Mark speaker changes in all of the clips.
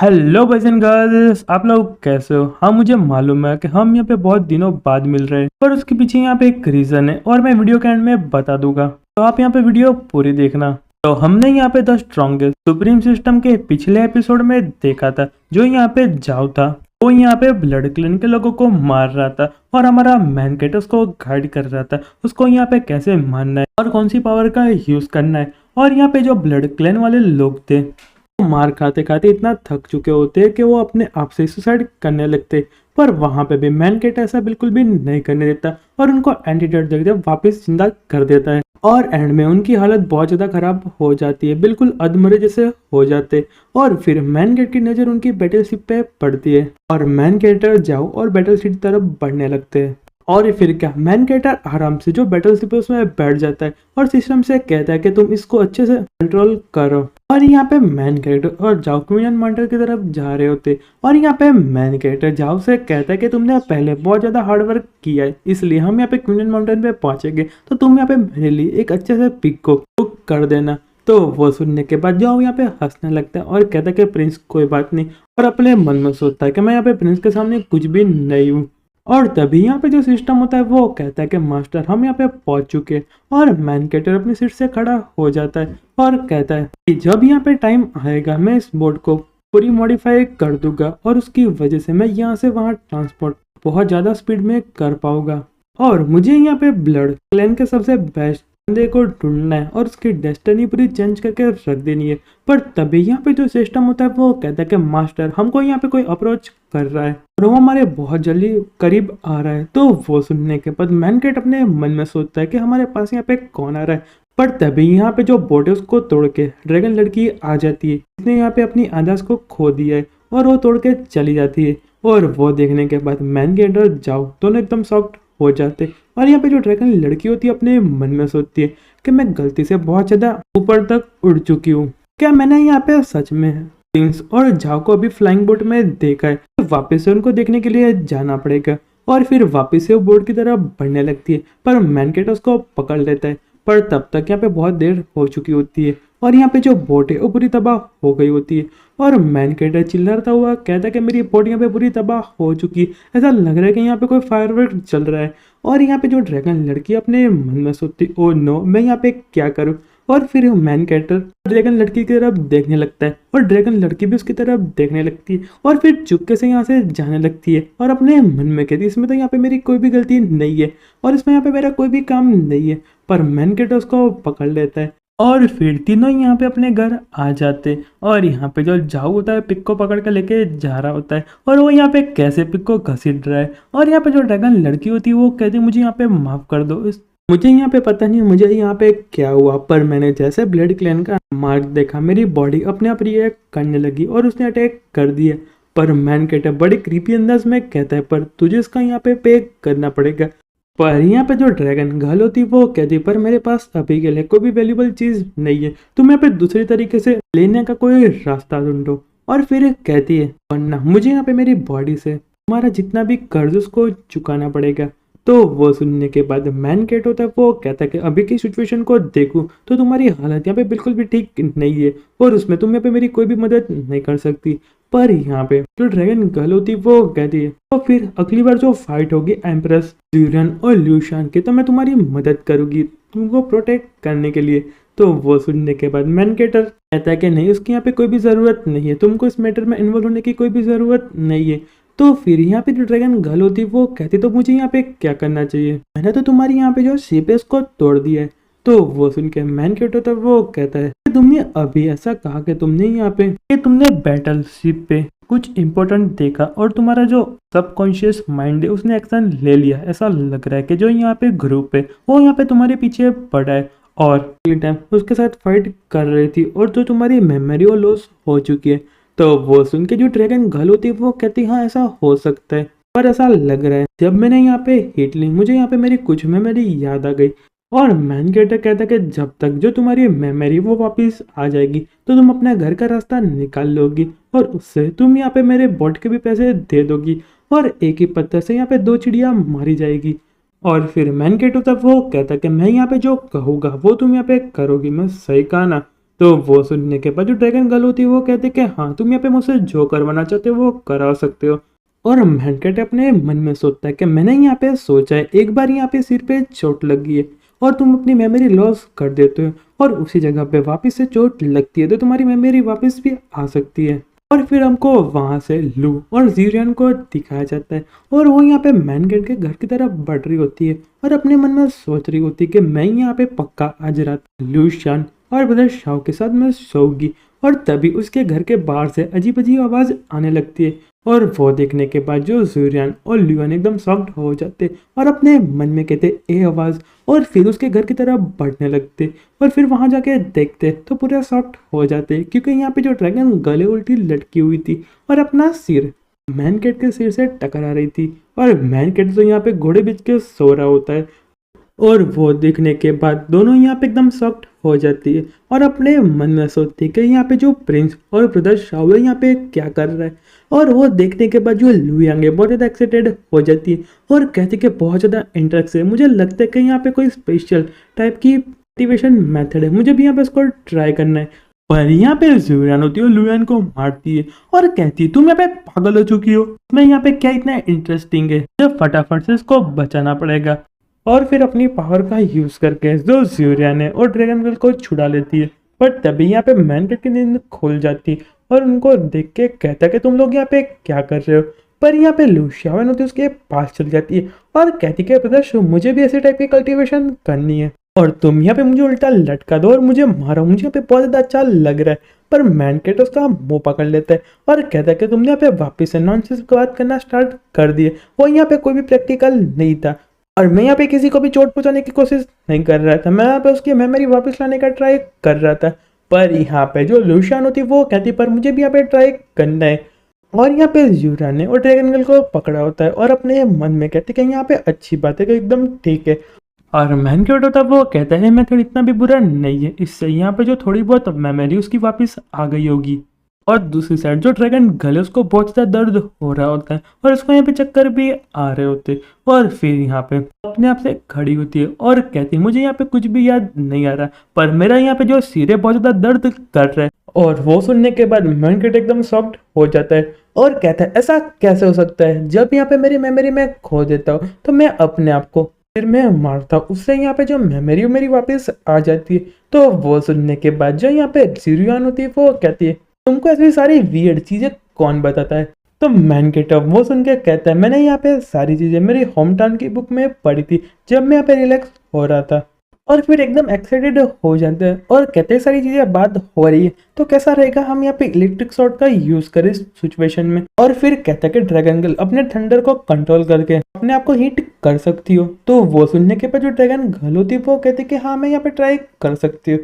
Speaker 1: Hello boys and girls, आप लोग कैसे हो। हाँ, मुझे मालूम है कि हम यहाँ पे बहुत दिनों बाद मिल रहे हैं, पर उसके पीछे यहाँ पे एक रीजन है और मैं वीडियो के एंड में बता दूंगा, तो आप यहाँ पे वीडियो पूरी देखना। तो हमने यहाँ पे द स्ट्रॉन्गेस्ट सुप्रीम सिस्टम के पिछले एपिसोड में देखा था, जो यहाँ पे जाओ था वो यहाँ पे ब्लड क्लैन के लोगों को मार रहा था और हमारा मैन कैट उसको गाइड कर रहा था, उसको यहाँ पे कैसे मारना है और कौन सी पावर का यूज करना है। और यहाँ पे जो ब्लड क्लैन वाले लोग थे वो मार खाते खाते इतना थक चुके होते हैं कि वो अपने आप से सुसाइड करने लगते, पर वहां पे भी मैन कैट ऐसा बिल्कुल भी नहीं करने देता और उनको एंटीडोट देकर वापस जिंदा कर देता है। और एंड में उनकी हालत बहुत ज्यादा खराब हो जाती है, बिल्कुल अधमरे जैसे हो जाते। और फिर मैन कैट की नजर उनकी बैटलशिप पे पड़ती है और मैन कैटर जाओ और बैटलशिप की तरफ बढ़ने लगते हैं। और फिर क्या, मैन कैटर आराम से जो बैटलशिप है उसमें बैठ जाता है और सिस्टम से कहता है कि तुम इसको अच्छे से कंट्रोल करो। और यहाँ पे मैन कैरेक्टर और जाओ क्वीन माउंटेन की तरफ जा रहे होते और यहाँ पे मैन कैरेक्टर जाओ से कहता है कि तुमने पहले बहुत ज्यादा हार्ड वर्क किया है, इसलिए हम यहाँ पे क्वीन माउंटेन पे पहुंचेंगे, तो तुम यहाँ पे मेरे लिए एक अच्छे से पिक को बुक कर देना। तो वो सुनने के बाद जाओ यहाँ पे हंसने लगता है और कहता है कि प्रिंस कोई बात नहीं, और अपने मन में सोचता है कि मैं यहाँ पे प्रिंस के सामने कुछ भी नहीं हूँ। और तभी यहाँ पे जो सिस्टम होता है वो कहता है कि मास्टर हम यहाँ पे पहुंच चुके हैं। और मैन कैटर अपनी सीट से खड़ा हो जाता है और कहता है कि जब यहाँ पे टाइम आएगा मैं इस बोर्ड को पूरी मॉडिफाई कर दूंगा और उसकी वजह से मैं यहाँ से वहाँ ट्रांसपोर्ट बहुत ज्यादा स्पीड में कर पाऊंगा। और मुझे यहाँ पे ब्लड क्लैन के सबसे बेस्ट बंदे को ढूंढना है और उसकी डेस्टिनी पूरी चेंज करके रख देनी है। पर तभी यहाँ पे जो सिस्टम होता है वो कहता है कि मास्टर हमको यहाँ पे कोई अप्रोच कर रहा है और वो हमारे बहुत जल्दी करीब आ रहा है। तो वो सुनने के बाद मैन कैट अपने मन में सोचता है कि हमारे पास यहाँ पे कौन आ रहा है। पर तभी यहाँ पे जो बोट है उसको तोड़ के ड्रैगन लड़की आ जाती है, इसने यहाँ पे अपनी आदास को खो दिया है और वो तोड़ के चली जाती है। और वो देखने के बाद मैन कैट और जाओ दोनों एकदम शॉक्ड हो जाते। और यहाँ पे जो ड्रैगन लड़की होती है अपने मन में सोचती है कि मैं गलती से बहुत ज्यादा ऊपर तक उड़ चुकी हूँ, क्या मैंने यहाँ पे सच में प्रिंस और जाओ को अभी फ्लाइंग बोट में देखा है, तो वापस से उनको देखने के लिए जाना पड़ेगा। और फिर वापस से वो बोट की तरफ बढ़ने लगती है, पर मैन कैट उसको पकड़ लेता है। पर तब तक यहाँ पे बहुत देर हो चुकी होती है और यहाँ पे जो बोट है वो पूरी तबाह हो गई होती है। और मैन कैटर चिल्लाता हुआ कहता है कि मेरी बोट यहाँ पे पूरी तबाह हो चुकी है, ऐसा लग रहा है कि यहाँ पे कोई फायरवर्क चल रहा है। और यहाँ पे जो ड्रैगन लड़की अपने मन में सोचती ओ नो मैं यहाँ पे क्या करूँ। और फिर मैन कैटर ड्रैगन लड़की की तरफ देखने लगता है और ड्रैगन लड़की भी उसकी तरफ देखने लगती है और फिर चुपके से यहाँ से जाने लगती है और अपने मन में कहती है इसमें तो यहाँ पे मेरी कोई भी गलती नहीं है और इसमें यहाँ पे मेरा कोई भी काम नहीं है। पर मैन कैटर उसको पकड़ लेता है और फिर तीनों यहाँ पे अपने घर आ जाते। और यहाँ पे जो जाऊ होता है पिक को पकड़ कर लेके जा रहा होता है और वो यहाँ पे कैसे पिक को घसीट रहा है। और यहाँ पे जो ड्रैगन लड़की होती है वो कहती है मुझे यहाँ पे माफ कर दो, मुझे यहाँ पे पता नहीं मुझे यहाँ पे क्या हुआ, पर मैंने जैसे ब्लड क्लैन का मार्क देखा मेरी बॉडी अपने आप रिएक्ट करने लगी और उसने अटैक कर दिया। पर मैन कैटर बड़े क्रीपी अंदाज में कहता है पर तुझे इसका यहाँ पे करना पड़ेगा। पर यहाँ पे जो ड्रैगन गर्ल होती वो कहती पर मेरे पास अभी के लिए कोई भी वैल्यूबल चीज नहीं है, तुम यहाँ पे दूसरी तरीके से लेने का कोई रास्ता ढूंढो। और फिर कहती है वरना मुझे यहाँ पे मेरी बॉडी से तुम्हारा जितना भी कर्ज उसको चुकाना पड़ेगा। तो वो सुनने के बाद मैन कैट होता है वो कहता है कि अभी की सिचुएशन को देखूं तो तुम्हारी हालत यहाँ पे बिल्कुल भी ठीक नहीं है और उसमें तुम यहाँ पे मेरी कोई भी मदद नहीं कर सकती। पर यहाँ पे जो ड्रैगन गर्ल होती वो कहती है तो फिर अगली बार जो फाइट होगी एम्प्रेस ड्यूरन और ल्यूशान की तो मैं तुम्हारी मदद करूंगी तुमको प्रोटेक्ट करने के लिए। तो वो सुनने के बाद मैन कैटर कहता है कि नहीं उसकी यहाँ पे कोई भी जरूरत नहीं है, तुमको इस मैटर में इन्वॉल्व होने की कोई भी जरूरत नहीं है। तो फिर यहाँ पे जो ड्रैगन गर्ल होती है वो कहती तो मुझे यहाँ पे क्या करना चाहिए, मैंने तो तुम्हारी यहाँ पे जो शिप है उसको तोड़ दिया है। तो वो सुन के मैन कैट होता है वो कहता है तुमने अभी ऐसा कहा कि तुमने यहाँ पे कि तुमने बैटल शिप पे कुछ इंपॉर्टेंट देखा और तुम्हारा जो सबकॉन्शियस माइंड है उसने एक्शन ले लिया, ऐसा लग रहा है कि जो यहाँ पे ग्रुप है वो यहाँ पे तुम्हारे पीछे पड़ा है और टाइम उसके साथ फाइट कर रही थी और जो तुम्हारी मेमोरी वो लॉस हो चुकी है। तो वो सुन के जो ड्रैगन गर्ल होती है वो कहती हाँ ऐसा हो सकता है, पर ऐसा लग रहा है जब मैंने यहाँ पे हिट ली मुझे यहाँ पे मेरी कुछ मेमोरी याद आ गई। और मैन कैटर कहता है कि जब तक जो तुम्हारी मेमोरी वो वापस आ जाएगी तो तुम अपने घर का रास्ता निकाल लोगी और उससे तुम यहाँ पे मेरे बोट के भी पैसे दे दोगी और एक ही पत्थर से यहाँ पे दो चिड़िया मारी जाएगी। और फिर मैन कैटर तब वो कहता है कि मैं यहाँ पे जो कहूँगा वो तुम यहाँ पे करोगी, मैं सही कहा ना। तो वो सुनने के बाद जो ड्रैगन गर्ल होती है वो कहते कि हाँ तुम यहाँ पे मुझसे जो करवाना चाहते हो वो करा सकते हो। और मैनकेट अपने मन में सोचता है कि मैंने यहाँ पे सोचा है, एक बार यहाँ पे सिर पे चोट लगी है और तुम अपनी मेमोरी लॉस कर देते हो और उसी जगह पे वापस से चोट लगती है तो तुम्हारी मेमोरी वापस भी आ सकती है। और फिर हमको वहां से लू और जीरियन को दिखाया जाता है और वो यहाँ पे मैनकेट के घर की तरफ बढ़ रही होती है और अपने मन में सोच रही होती है कि मैं यहाँ पे पक्का आज रात लूशियन और ब्रदर शाओ के साथ मैं सोऊंगी। और तभी उसके घर के बाहर से अजीब अजीब आवाज आने लगती है और वो देखने के बाद जो जूरियन और लियोन एकदम शॉक्ड हो जाते और अपने मन में कहते ए आवाज और फिर उसके घर की तरफ बढ़ने लगते और फिर वहां जाके देखते तो पूरा शॉक्ड हो जाते क्योंकि यहाँ पे जो ड्रैगन गले उल्टी लटकी हुई थी और अपना सिर मैनकेट के सिर से टकरा रही थी और मैनकेट तो यहाँ पे घोड़े बीच के सो रहा होता है। और वो देखने के बाद दोनों यहाँ पे एकदम शॉक्ड हो जाती है और अपने मन में सोचती है कि यहाँ पे जो प्रिंस और ब्रदर शाओ यहाँ पे क्या कर रहा है। और वो देखने के बाद जो लुयांग है बहुत ज़्यादा एक्साइटेड हो जाती है और कहती है कि बहुत ज़्यादा इंटरेस्ट है, मुझे लगता है कि यहाँ पे कोई स्पेशल टाइप की एक्टिवेशन मेथड है, मुझे भी यहाँ पे इसको ट्राई करना है। पर यहाँ पे जूरियन होती है और लुयान को मारती है और कहती है तुम यहाँ पे पागल हो चुकी हो, मैं यहाँ पे क्या इतना इंटरेस्टिंग है, मुझे फटाफट से इसको बचाना पड़ेगा। और फिर अपनी पावर का यूज करके जो जूरियन है और ड्रैगन गर्ल को छुड़ा लेती है। पर तभी यहाँ पे मैनकेट की नींद खुल जाती और उनको देख के कहता है कि तुम लोग यहाँ पे क्या कर रहे हो। पर यहाँ पे लूशियावन होती है उसके पास चल जाती है और कहती है ब्रदर मुझे भी ऐसे टाइप की कल्टीवेशन करनी है और तुम यहाँ पे मुझे उल्टा लटका दो और मुझे मारो, मुझे यहाँ पे बहुत ज्यादा अच्छा लग रहा है। पर मैनकेट उसका मुंह पकड़ लेता है और कहता है कि तुमने यहाँ पे वापिस से नॉनसेंस की बात करना स्टार्ट कर दिए, वो यहाँ पे कोई भी प्रैक्टिकल नहीं था और मैं यहाँ पे किसी को भी चोट पहुंचाने की कोशिश नहीं कर रहा था, मैं यहाँ पे उसकी मेमोरी वापस लाने का ट्राई कर रहा था। पर यहाँ पे जो लूशियन होती वो कहती पर मुझे भी यहाँ पे ट्राई करना है। और यहाँ पे यूरा ने और ड्रैगन गर्ल को पकड़ा होता है और अपने मन में कहते कि यहाँ पे अच्छी बात है कि एकदम ठीक है। और मैनकेट होता है वो कहता है मेथड इतना भी बुरा नहीं है, इससे यहाँ पे जो थोड़ी बहुत मेमोरी उसकी वापस आ गई होगी। और दूसरी साइड जो ड्रैगन गर्ल है उसको बहुत ज़्यादा दर्द हो रहा होता है और उसको यहाँ पे चक्कर भी आ रहे होते हैं और फिर यहाँ पे अपने आप से खड़ी होती है और कहती है मुझे यहाँ पे कुछ भी याद नहीं आ रहा पर मेरा यहाँ पे जो सिर है बहुत ज़्यादा दर्द कर रहा है। और वो सुनने के बाद मैनकेट एकदम शॉक्ड हो जाता है और कहता है ऐसा कैसे हो सकता है, जब यहाँ पे मेरी मेमोरी में खो देता हूँ तो मैं अपने आप को फिर मैं मारता हूँ, उससे यहाँ पे जो मेमोरी मेरी वापस आ जाती है। तो वो सुनने के बाद जो यहाँ पे जीरियन होती है वो कहती है तुमको ऐसी सारी वियर्ड चीजें कौन बताता है। तो मैनकेट वो सुन के कहता है मैंने यहाँ पे सारी चीजें मेरी होम टाउन की बुक में पढ़ी थी जब मैं यहाँ पे रिलैक्स हो रहा था। और फिर एकदम एक्साइटेड हो जाते हैं और कहते हैं सारी चीजें बात हो रही है तो कैसा रहेगा हम यहाँ पे इलेक्ट्रिक शॉर्ट का यूज करें इस सिचुएशन में। और फिर कहता है कि ड्रैगन गर्ल अपने थंडर को कंट्रोल करके अपने आप को हीट कर सकती हो। तो वो सुनने के बाद जो ड्रैगन गर्ल होती है वो कहती है कि हाँ मैं यहाँ पे ट्राई कर सकती हूँ।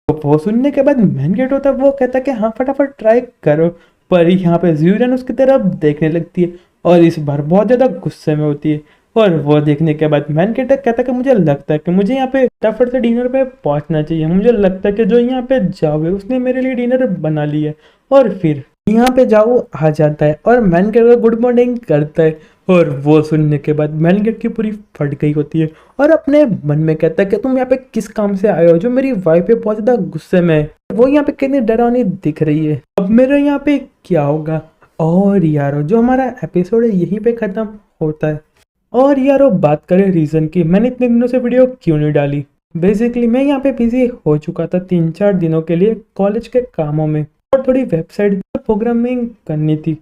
Speaker 1: तो वो सुनने के बाद मैनकेट होता है वो कहता है कि हाँ फटाफट ट्राई करो। पर यहाँ पे ज़्यूरन उसकी तरफ देखने लगती है और इस बार बहुत ज़्यादा गुस्से में होती है। और वो देखने के बाद मैनकेट कहता है कि मुझे लगता है कि मुझे यहाँ पे फटाफट से डिनर पे पहुंचना चाहिए, मुझे लगता है कि जो यहाँ पे जाओ है उसने मेरे लिए डिनर बना लिया है। और फिर यहाँ पे जाओ आ जाता है और मैनकेट को गुड मॉर्निंग करता है और वो सुनने के बाद मैनकेट की पूरी फट गई होती है और अपने मन में कहता है कि तुम यहाँ पे किस काम से आए हो जो मेरी वाइफ पे बहुत ज्यादा गुस्से में है, वो यहाँ पे कितनी डरावनी दिख रही है, अब मेरे यहाँ पे क्या होगा। और यारो जो हमारा एपिसोड है यहीं पे खत्म होता है। और यारो बात करें रीजन की मैंने इतने दिनों से वीडियो क्यों नहीं डाली, बेसिकली मैं यहाँ पे बिजी हो चुका था 3-4 दिनों के लिए कॉलेज के कामों में और थोड़ी वेबसाइट प्रोग्रामिंग करनी थी।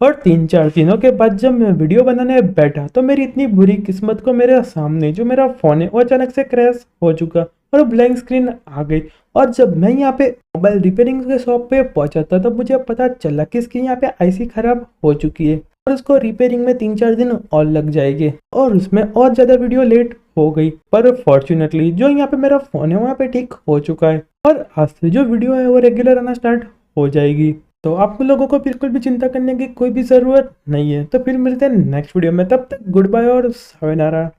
Speaker 1: और 3-4 दिनों के बाद जब मैं वीडियो बनाने बैठा तो मेरी इतनी बुरी किस्मत को मेरे सामने जो मेरा फोन है वो अचानक से क्रैश हो चुका और ब्लैंक स्क्रीन आ गई। और जब मैं यहाँ पे मोबाइल रिपेयरिंग के शॉप पे पहुंचा था तब मुझे पता चला कि इसकी यहाँ पे आईसी खराब हो चुकी है और उसको रिपेयरिंग में 3-4 दिन और लग जाएंगे और उसमें और ज्यादा वीडियो लेट हो गई। पर फॉर्चुनेटली जो यहाँ पे मेरा फोन है वहाँ पे ठीक हो चुका है और आज से जो वीडियो है वो रेगुलर आना स्टार्ट हो जाएगी। तो आप लोगों को बिल्कुल भी चिंता करने की कोई भी जरूरत नहीं है। तो फिर मिलते हैं नेक्स्ट वीडियो में, तब तक गुड बाय और सायोनारा।